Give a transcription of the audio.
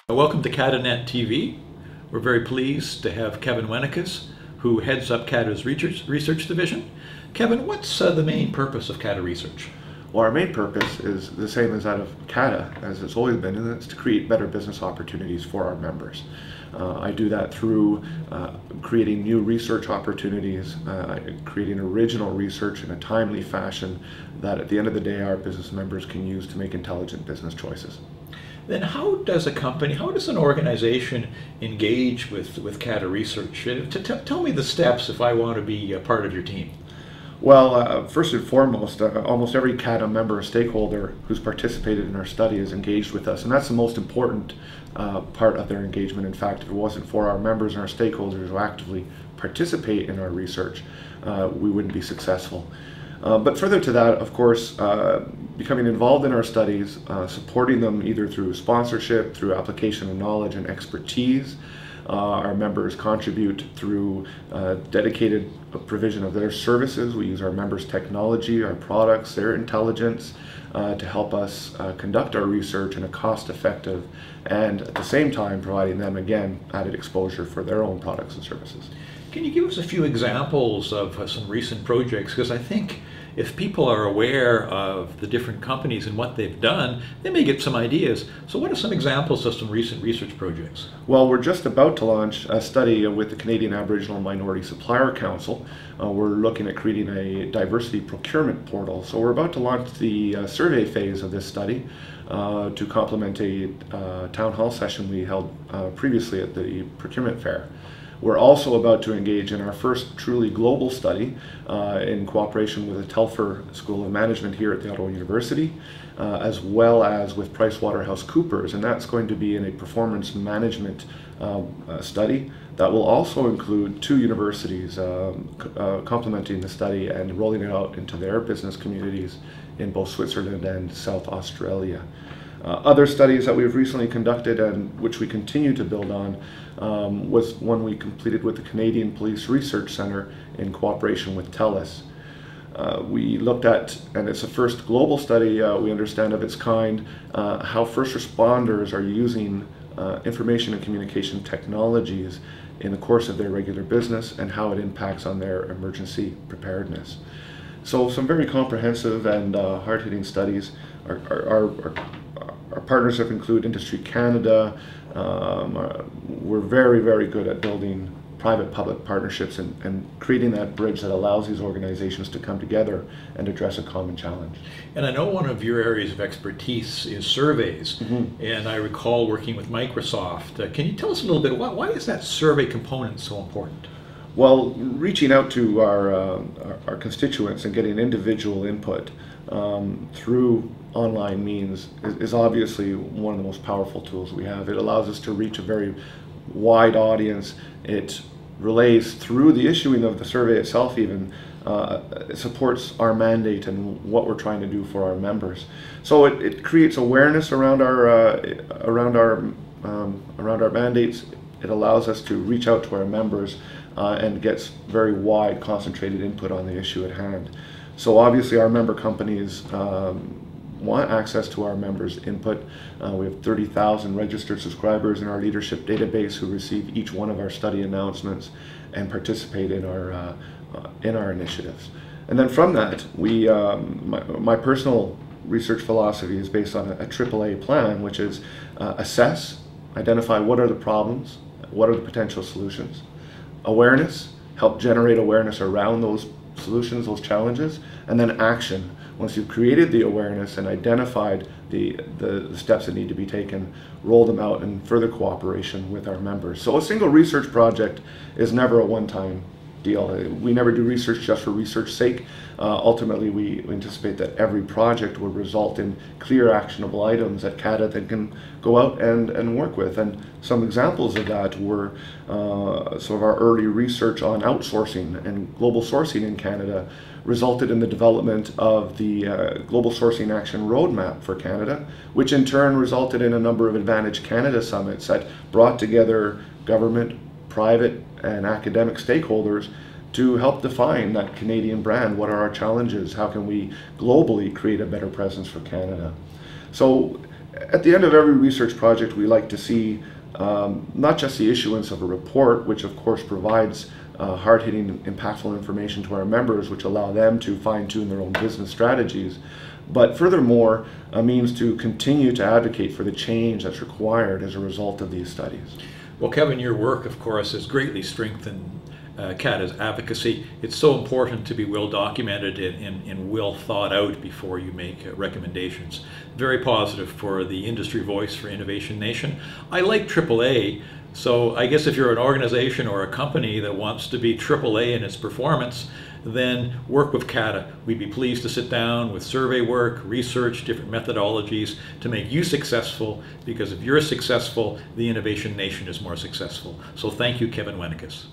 Welcome to CATA TV. We're very pleased to have Kevin Wennekes, who heads up CATA's research division. Kevin, what's the main purpose of CATA Research? Well, our main purpose is the same as that of CATA, as it's always been, and it's to create better business opportunities for our members. I do that through creating new research opportunities, creating original research in a timely fashion that at the end of the day our business members can use to make intelligent business choices. Then how does an organization engage with CATA Research? Tell me the steps if I want to be a part of your team. Well, first and foremost, almost every CATA member or stakeholder who's participated in our study is engaged with us, and that's the most important part of their engagement. In fact, if it wasn't for our members and our stakeholders who actively participate in our research, we wouldn't be successful. But further to that, of course, becoming involved in our studies, supporting them either through sponsorship, through application of knowledge and expertise. Our members contribute through dedicated provision of their services. We use our members' technology, our products, their intelligence to help us conduct our research in a cost-effective and at the same time providing them, again, added exposure for their own products and services. Can you give us a few examples of some recent projects? Because I think if people are aware of the different companies and what they've done, they may get some ideas. So what are some examples of some recent research projects? Well, we're just about to launch a study with the Canadian Aboriginal Minority Supplier Council. We're looking at creating a diversity procurement portal. So we're about to launch the survey phase of this study to complement a town hall session we held previously at the procurement fair. We're also about to engage in our first truly global study in cooperation with the Telfer School of Management here at the Ottawa University, as well as with PricewaterhouseCoopers, and that's going to be in a performance management study that will also include two universities complementing the study and rolling it out into their business communities in both Switzerland and South Australia. Other studies that we've recently conducted and which we continue to build on was one we completed with the Canadian Police Research Centre in cooperation with TELUS. We looked at, and it's the first global study we understand of its kind, how first responders are using information and communication technologies in the course of their regular business and how it impacts on their emergency preparedness. So some very comprehensive and hard-hitting studies. Our partners have included Industry Canada. We're very, very good at building private-public partnerships and creating that bridge that allows these organizations to come together and address a common challenge. And I know one of your areas of expertise is surveys, and I recall working with Microsoft. Can you tell us a little bit, why is that survey component so important? Well, reaching out to our constituents and getting individual input through online means is obviously one of the most powerful tools we have. It allows us to reach a very wide audience. It relays through the issuing of the survey itself even. It supports our mandate and what we're trying to do for our members. So it creates awareness around our mandates. It allows us to reach out to our members and gets very wide, concentrated input on the issue at hand. So obviously our member companies want access to our members' input. We have 30,000 registered subscribers in our leadership database who receive each one of our study announcements and participate in our initiatives. And then from that, my personal research philosophy is based on a AAA plan, which is assess, identify what are the problems, what are the potential solutions. Awareness, help generate awareness around those solutions, those challenges, and then action. Once you've created the awareness and identified the steps that need to be taken, roll them out in further cooperation with our members. So a single research project is never a one-time deal. We never do research just for research's sake. Ultimately, we anticipate that every project will result in clear, actionable items that CATA then can go out and work with. And some examples of that were some of our early research on outsourcing and global sourcing in Canada resulted in the development of the Global Sourcing Action Roadmap for Canada, which in turn resulted in a number of Advantage Canada summits that brought together government, private, and academic stakeholders to help define that Canadian brand. What are our challenges? How can we globally create a better presence for Canada? So At the end of every research project, we like to see not just the issuance of a report, which of course provides hard-hitting, impactful information to our members, which allow them to fine-tune their own business strategies, but furthermore, a means to continue to advocate for the change that's required as a result of these studies. Well, Kevin, your work, of course, has greatly strengthened CATA's advocacy. It's so important to be well documented and well thought out before you make recommendations. Very positive for the industry voice for Innovation Nation. I like AAA, so I guess if you're an organization or a company that wants to be AAA in its performance, then work with CATA. We'd be pleased to sit down with survey work, research, different methodologies to make you successful, because if you're successful, the Innovation Nation is more successful. So thank you, Kevin Wennekes.